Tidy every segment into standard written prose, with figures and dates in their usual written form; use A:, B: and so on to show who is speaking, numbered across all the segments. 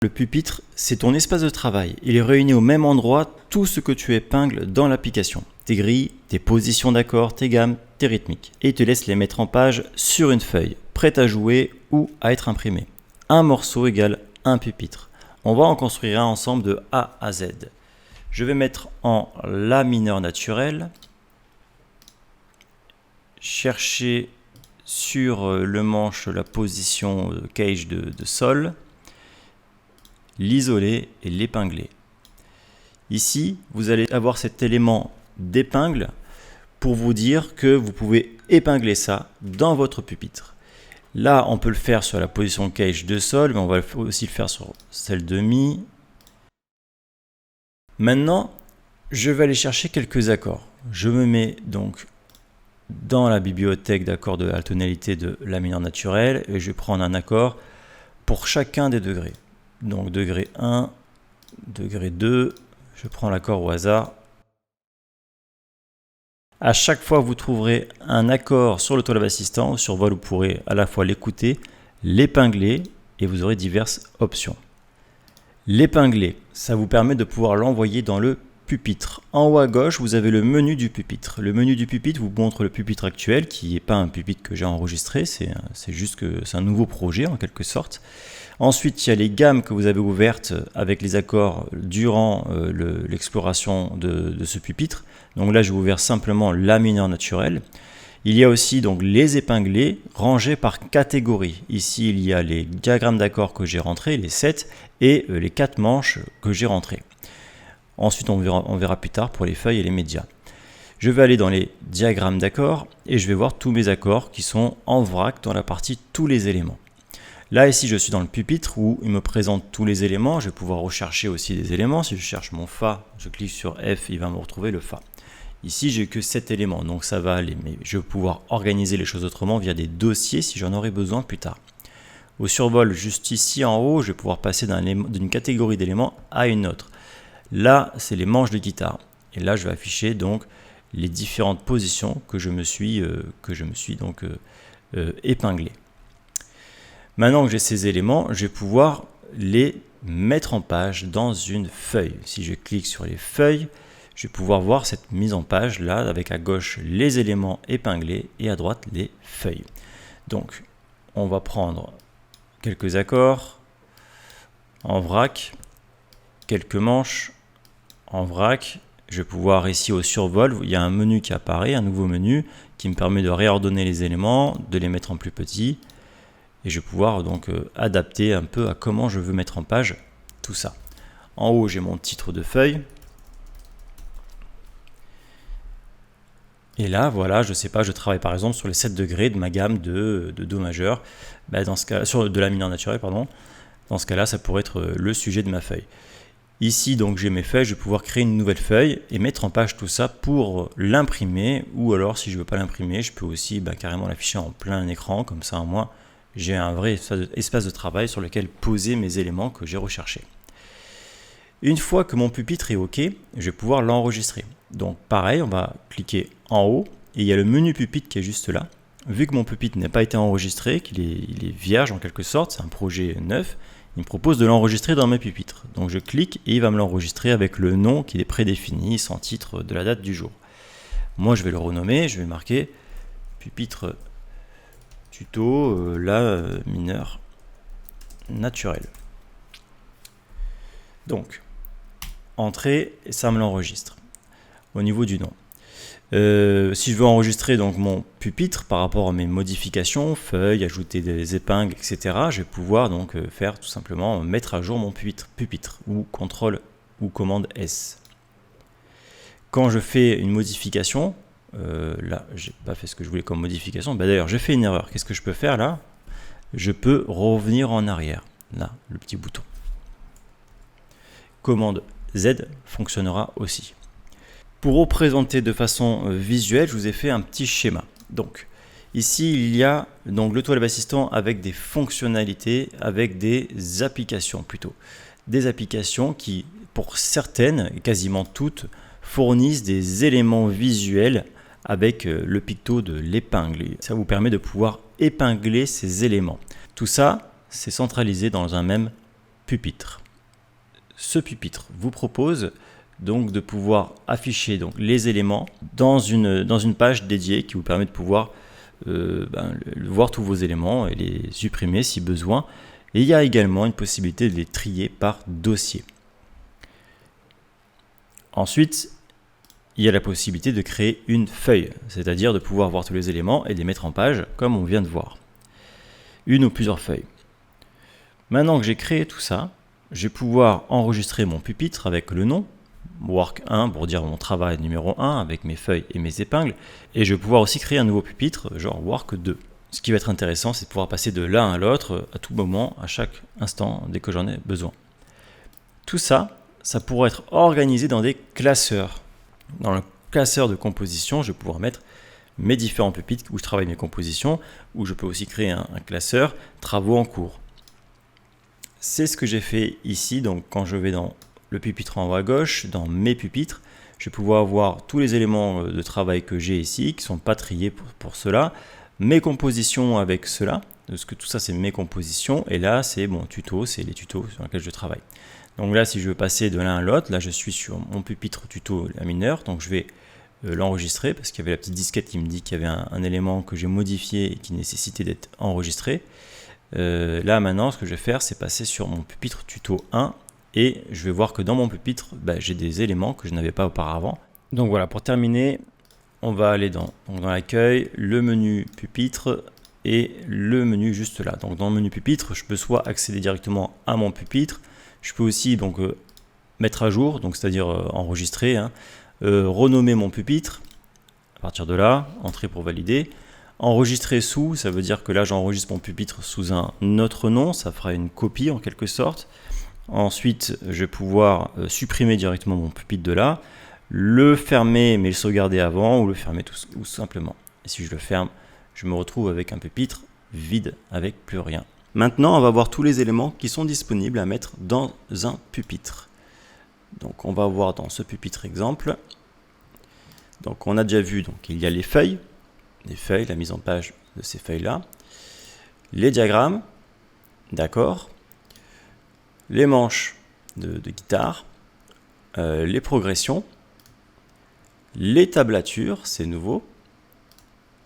A: Le pupitre, c'est ton espace de travail. Il est réuni au même endroit tout ce que tu épingles dans l'application. Tes grilles, tes positions d'accords, tes gammes, tes rythmiques. Et il te laisse les mettre en page sur une feuille, prête à jouer ou à être imprimée. Un morceau égale un pupitre. On va en construire un ensemble de A à Z. Je vais mettre en La mineur naturel, chercher sur le manche la position cage de sol, l'isoler et l'épingler. Ici, vous allez avoir cet élément d'épingle pour vous dire que vous pouvez épingler ça dans votre pupitre. Là, on peut le faire sur la position cage de sol, mais on va aussi le faire sur celle de mi. Maintenant, je vais aller chercher quelques accords. Je me mets donc dans la bibliothèque d'accords de la tonalité de La mineur naturel et je vais prendre un accord pour chacun des degrés. Donc degré 1, degré 2, je prends l'accord au hasard. À chaque fois vous trouverez un accord sur le Tollab Assistant, sur Vol, vous pourrez à la fois l'écouter, l'épingler et vous aurez diverses options. L'épingler, ça vous permet de pouvoir l'envoyer dans le pupitre. En haut à gauche, vous avez le menu du pupitre. Le menu du pupitre vous montre le pupitre actuel, qui n'est pas un pupitre que j'ai enregistré, c'est juste que c'est un nouveau projet en quelque sorte. Ensuite, il y a les gammes que vous avez ouvertes avec les accords durant l'exploration de ce pupitre. Donc là, je vais ouvrir simplement La mineur naturel. Il y a aussi donc les épinglés rangés par catégorie. Ici, il y a les diagrammes d'accords que j'ai rentrés, les 7, et les 4 manches que j'ai rentrées. Ensuite, on verra plus tard pour les feuilles et les médias. Je vais aller dans les diagrammes d'accords et je vais voir tous mes accords qui sont en vrac dans la partie tous les éléments. Là, ici, je suis dans le pupitre où il me présente tous les éléments. Je vais pouvoir rechercher aussi des éléments. Si je cherche mon Fa, je clique sur F, il va me retrouver le Fa. Ici, j'ai que 7 éléments, donc ça va aller. Mais je vais pouvoir organiser les choses autrement via des dossiers si j'en aurai besoin plus tard. Au survol, juste ici en haut, je vais pouvoir passer d'une catégorie d'éléments à une autre. Là, c'est les manches de guitare. Et là, je vais afficher donc les différentes positions que je me suis donc épinglé. Maintenant que j'ai ces éléments, je vais pouvoir les mettre en page dans une feuille. Si je clique sur les feuilles, je vais pouvoir voir cette mise en page là, avec à gauche les éléments épinglés et à droite les feuilles. Donc, on va prendre quelques accords en vrac, quelques manches en vrac. Je vais pouvoir ici au survol, il y a un menu qui apparaît, un nouveau menu qui me permet de réordonner les éléments, de les mettre en plus petits. Et je vais pouvoir donc adapter un peu à comment je veux mettre en page tout ça. En haut, j'ai mon titre de feuille. Et là, voilà, je ne sais pas, je travaille par exemple sur les 7 degrés de ma gamme de Do majeur. Dans ce cas, de La mineur naturel, pardon. Dans ce cas-là, ça pourrait être le sujet de ma feuille. Ici, donc, j'ai mes feuilles, je vais pouvoir créer une nouvelle feuille et mettre en page tout ça pour l'imprimer. Ou alors, si je ne veux pas l'imprimer, je peux aussi carrément l'afficher en plein écran, comme ça, au moins, j'ai un vrai espace de travail sur lequel poser mes éléments que j'ai recherchés. Une fois que mon pupitre est OK, je vais pouvoir l'enregistrer. Donc pareil, on va cliquer en haut et il y a le menu pupitre qui est juste là. Vu que mon pupitre n'a pas été enregistré, qu'il est vierge en quelque sorte, c'est un projet neuf, il me propose de l'enregistrer dans mes pupitres. Donc je clique et il va me l'enregistrer avec le nom qui est prédéfini, sans titre de la date du jour. Moi je vais le renommer, je vais marquer pupitre tuto La mineur naturel. Donc, entrée, et ça me l'enregistre au niveau du nom. Si je veux enregistrer donc mon pupitre par rapport à mes modifications, feuilles, ajouter des épingles, etc., je vais pouvoir donc faire tout simplement mettre à jour mon pupitre ou CTRL ou commande S. Quand je fais une modification, là, j'ai pas fait ce que je voulais comme modification. D'ailleurs, j'ai fait une erreur. Qu'est-ce que je peux faire là? Je peux revenir en arrière. Là, le petit bouton. Commande Z fonctionnera aussi. Pour représenter de façon visuelle, je vous ai fait un petit schéma. Donc, ici, il y a donc le Tollab Assistant avec des fonctionnalités, avec des applications plutôt. Des applications qui, pour certaines, quasiment toutes, fournissent des éléments visuels avec le picto de l'épingle. Ça vous permet de pouvoir épingler ces éléments. Tout ça, c'est centralisé dans un même pupitre. Ce pupitre vous propose donc de pouvoir afficher donc les éléments dans une page dédiée qui vous permet de pouvoir voir tous vos éléments et les supprimer si besoin. Et il y a également une possibilité de les trier par dossier. Ensuite, il y a la possibilité de créer une feuille, c'est-à-dire de pouvoir voir tous les éléments et les mettre en page comme on vient de voir. Une ou plusieurs feuilles. Maintenant que j'ai créé tout ça, je vais pouvoir enregistrer mon pupitre avec le nom, Work 1 pour dire mon travail numéro 1 avec mes feuilles et mes épingles, et je vais pouvoir aussi créer un nouveau pupitre, genre Work 2. Ce qui va être intéressant, c'est de pouvoir passer de l'un à l'autre à tout moment, à chaque instant, dès que j'en ai besoin. Tout ça, ça pourra être organisé dans des classeurs. Dans le classeur de composition, je vais pouvoir mettre mes différents pupitres où je travaille mes compositions, où je peux aussi créer un classeur travaux en cours. C'est ce que j'ai fait ici. Donc quand je vais dans le pupitre en haut à gauche, dans mes pupitres, je vais pouvoir voir tous les éléments de travail que j'ai ici, qui ne sont pas triés pour cela, mes compositions avec cela, parce que tout ça c'est mes compositions, et là c'est mon tuto, c'est les tutos sur lesquels je travaille. Donc là, si je veux passer de l'un à l'autre, là je suis sur mon pupitre tuto la mineure, donc je vais l'enregistrer parce qu'il y avait la petite disquette qui me dit qu'il y avait un élément que j'ai modifié et qui nécessitait d'être enregistré. Là maintenant, ce que je vais faire, c'est passer sur mon pupitre tuto 1 et je vais voir que dans mon pupitre, j'ai des éléments que je n'avais pas auparavant. Donc voilà, pour terminer, on va aller dans l'accueil, le menu pupitre et le menu juste là. Donc dans le menu pupitre, je peux soit accéder directement à mon pupitre, je peux aussi donc mettre à jour, donc c'est-à-dire enregistrer, renommer mon pupitre. À partir de là, entrer pour valider. Enregistrer sous, ça veut dire que là j'enregistre mon pupitre sous un autre nom, ça fera une copie en quelque sorte. Ensuite, je vais pouvoir supprimer directement mon pupitre de là, le fermer mais le sauvegarder avant ou le fermer tout simplement. Et si je le ferme, je me retrouve avec un pupitre vide avec plus rien. Maintenant, on va voir tous les éléments qui sont disponibles à mettre dans un pupitre. Donc, on va voir dans ce pupitre exemple. Donc, on a déjà vu, donc il y a les feuilles, la mise en page de ces feuilles-là, les diagrammes, d'accord, les manches de guitare, les progressions, les tablatures, c'est nouveau,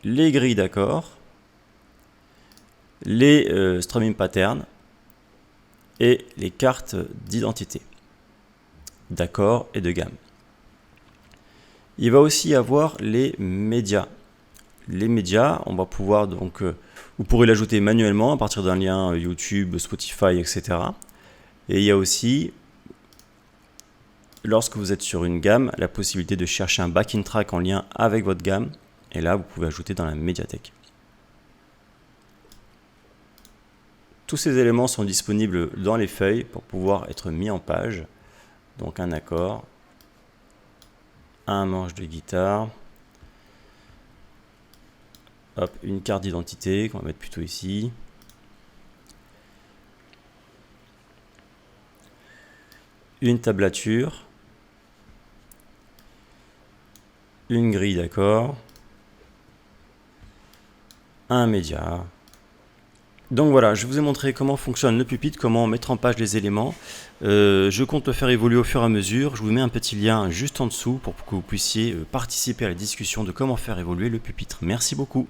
A: les grilles d'accords, les strumming patterns et les cartes d'identité, d'accords et de gamme. Il va aussi y avoir les médias. Les médias, on va pouvoir donc, vous pourrez l'ajouter manuellement à partir d'un lien YouTube, Spotify, etc. Et il y a aussi, lorsque vous êtes sur une gamme, la possibilité de chercher un backing track en lien avec votre gamme. Et là, vous pouvez ajouter dans la médiathèque. Tous ces éléments sont disponibles dans les feuilles pour pouvoir être mis en page. Donc un accord, un manche de guitare, hop, une carte d'identité qu'on va mettre plutôt ici, une tablature, une grille d'accords, un média. Donc voilà, je vous ai montré comment fonctionne le pupitre, comment mettre en page les éléments. Je compte le faire évoluer au fur et à mesure. Je vous mets un petit lien juste en dessous pour que vous puissiez participer à la discussion de comment faire évoluer le pupitre. Merci beaucoup.